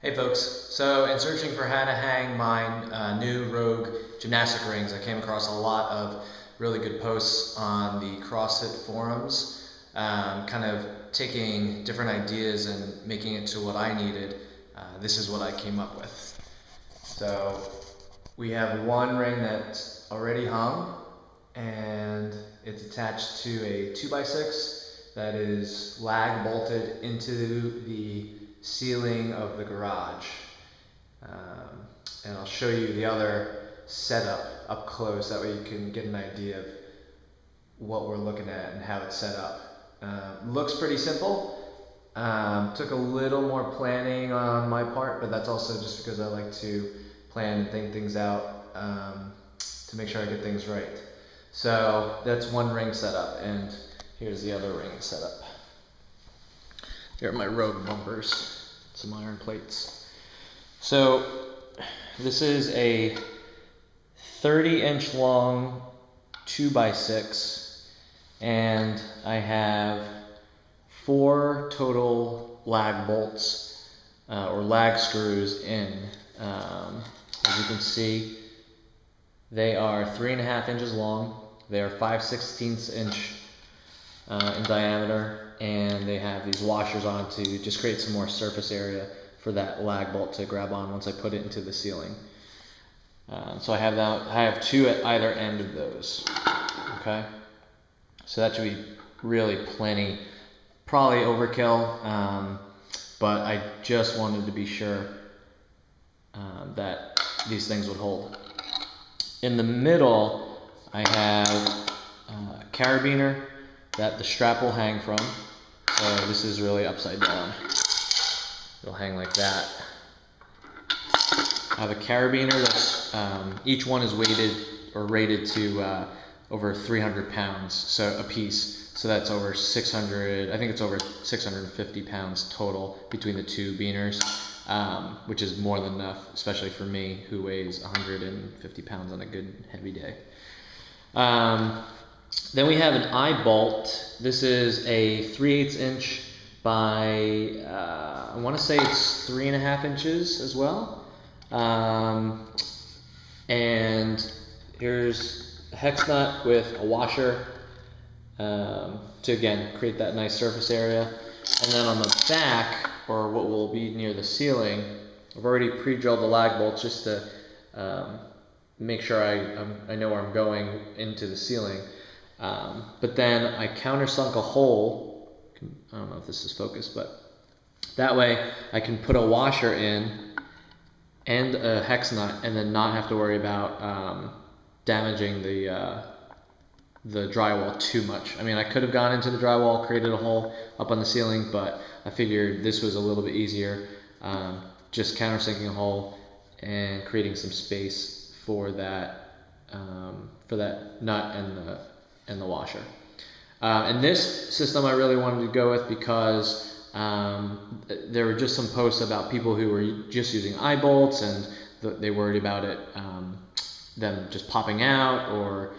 Hey folks, so in searching for how to hang my new Rogue gymnastic rings, I came across a lot of really good posts on the CrossFit forums, kind of taking different ideas and making it to what I needed. This is what I came up with. So we have one ring that's already hung, and it's attached to a 2x6 that is lag bolted into the ceiling of the garage. And I'll show you the other setup up close, that way you can get an idea of what we're looking at and how it's set up. Looks pretty simple. Took a little more planning on my part, but that's also just because I like to plan and think things out to make sure I get things right. So that's one ring setup, and here's the other ring setup. Here are my Rogue bumpers, some iron plates. So this is a 30-inch long 2x6, and I have 4 total lag bolts or lag screws in. As you can see, they are 3.5 inches long. They are 5/16 inch in diameter, and they have these washers on to just create some more surface area for that lag bolt to grab on once I put it into the ceiling. So I have 2 at either end of those. Okay, so that should be really plenty. Probably overkill, but I just wanted to be sure that these things would hold. In the middle, I have a carabiner that the strap will hang from. So this is really upside down. It'll hang like that. I have a carabiner that's each one is weighted or rated to over 300 pounds, so a piece. So that's over 600. I think it's over 650 pounds total between the 2 beaners, which is more than enough, especially for me who weighs 150 pounds on a good heavy day. Then we have an eye bolt. This is a 3/8 inch by, I want to say it's 3.5 inches as well. And here's a hex nut with a washer to again create that nice surface area. And then on the back, or what will be near the ceiling, I've already pre-drilled the lag bolts just to make sure I know where I'm going into the ceiling. But then I countersunk a hole. I don't know if this is focused, but that way I can put a washer in and a hex nut, and then not have to worry about damaging the drywall too much. I mean, I could have gone into the drywall, created a hole up on the ceiling, but I figured this was a little bit easier. Just countersinking a hole and creating some space for that nut and the washer. And this system I really wanted to go with because there were just some posts about people who were just using eye bolts, and they worried about it them just popping out, or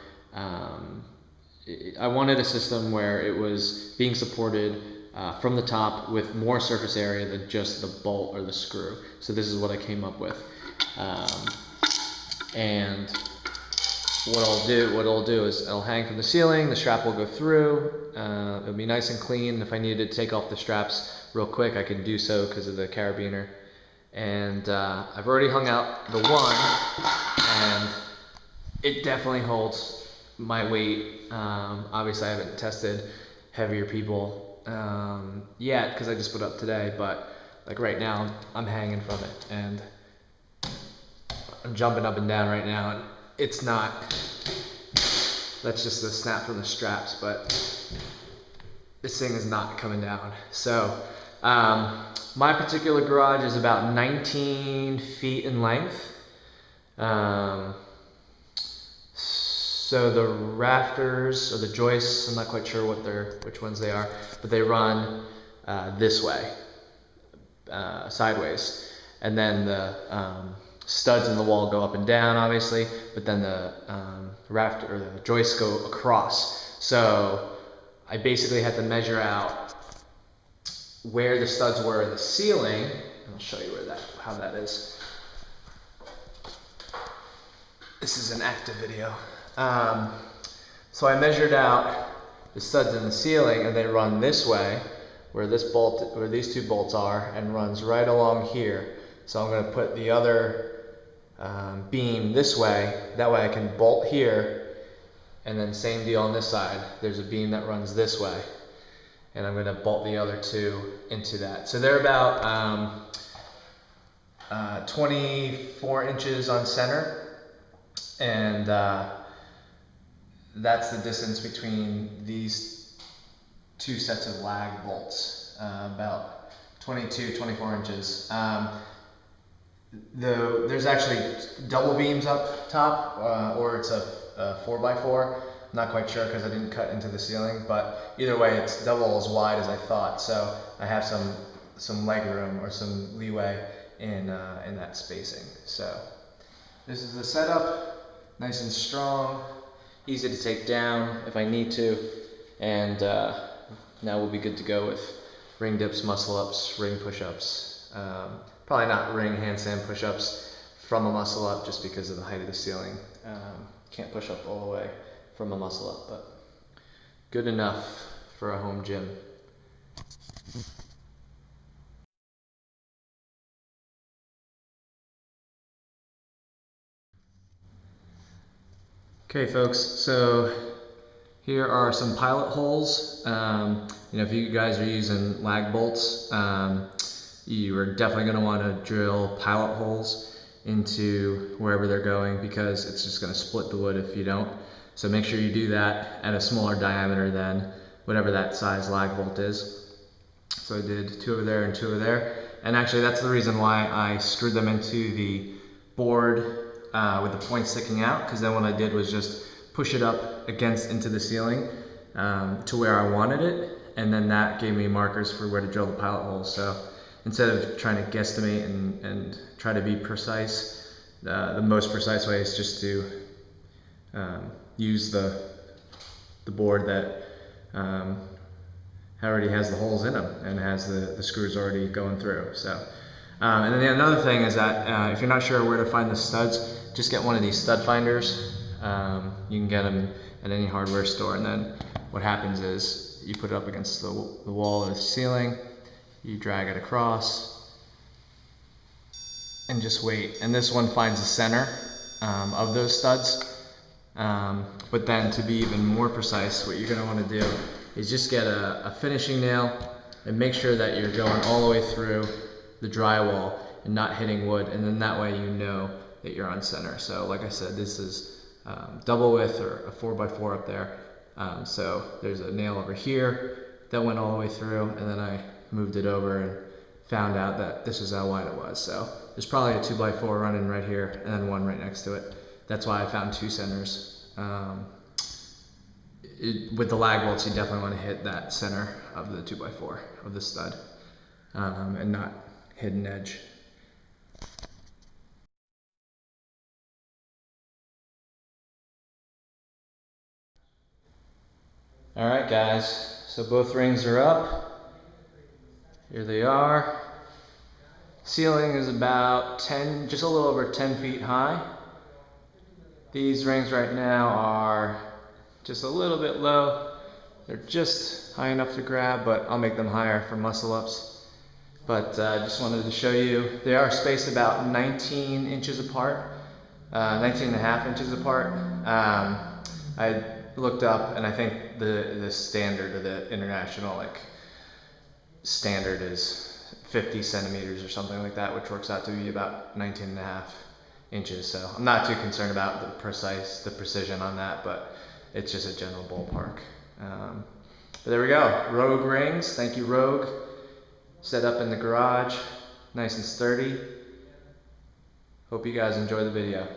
I wanted a system where it was being supported from the top with more surface area than just the bolt or the screw. So this is what I came up with. And what I'll do is it'll hang from the ceiling, the strap will go through, it'll be nice and clean. If I needed to take off the straps real quick, I can do so because of the carabiner. And I've already hung out the one, and it definitely holds my weight. Obviously I haven't tested heavier people yet because I just put it up today, but like right now I'm hanging from it, and I'm jumping up and down right now, and it's not, that's just the snap from the straps, but this thing is not coming down. So my particular garage is about 19 feet in length. So the rafters or the joists, I'm not quite sure which ones they are, but they run this way, sideways, and then the studs in the wall go up and down, obviously, but then the rafter or the joists go across. So I basically had to measure out where the studs were in the ceiling and I'll show you how that is. This is an active video. So I measured out the studs in the ceiling, and they run this way, where these two bolts are, and runs right along here. So I'm going to put the other beam this way. That way I can bolt here, and then same deal on this side. There's a beam that runs this way, and I'm going to bolt the other two into that. So they're about 24 inches on center. And that's the distance between these two sets of lag bolts, about 22, 24 inches. There's actually double beams up top, or it's a 4x4. I'm not quite sure because I didn't cut into the ceiling, but either way, it's double as wide as I thought. So I have some leg room or some leeway in that spacing. So this is the setup. Nice and strong, easy to take down if I need to, and now we'll be good to go with ring dips, muscle ups, ring push-ups. Probably not ring handstand push-ups from a muscle up just because of the height of the ceiling. Can't push up all the way from a muscle up, but good enough for a home gym. Okay folks, so here are some pilot holes. If you guys are using lag bolts, you are definitely going to want to drill pilot holes into wherever they're going, because it's just going to split the wood if you don't. So make sure you do that at a smaller diameter than whatever that size lag bolt is. So I did 2 over there and 2 over there. And actually that's the reason why I screwed them into the board with the point sticking out, because then what I did was just push it up into the ceiling to where I wanted it, and then that gave me markers for where to drill the pilot holes. So instead of trying to guesstimate and try to be precise, the most precise way is just to use the board that already has the holes in them and has the screws already going through. So. And then another thing is that if you're not sure where to find the studs, just get one of these stud finders. You can get them at any hardware store, and then what happens is you put it up against the wall or the ceiling, you drag it across, and just wait. And this one finds the center of those studs. But then to be even more precise, what you're going to want to do is just get a finishing nail and make sure that you're going all the way through the drywall and not hitting wood, and then that way you know that you're on center. So like I said, this is double width or a 4x4 up there. So there's a nail over here that went all the way through, and then I moved it over and found out that this is how wide it was. So there's probably a 2x4 running right here and then one right next to it. That's why I found 2 centers. With the lag bolts, you definitely want to hit that center of the 2x4 of the stud, and not hidden edge. Alright guys, so both rings are up. Here they are. Ceiling is about just a little over 10 feet high. These rings right now are just a little bit low. They're just high enough to grab, but I'll make them higher for muscle ups. But I just wanted to show you, they are spaced about 19 inches apart, 19 and a half inches apart. I looked up, and I think the standard, or the international standard, is 50 centimeters or something like that, which works out to be about 19 and a half inches. So I'm not too concerned about the precision on that, but it's just a general ballpark. But there we go, Rogue rings. Thank you, Rogue. Set up in the garage, nice and sturdy. Hope you guys enjoy the video.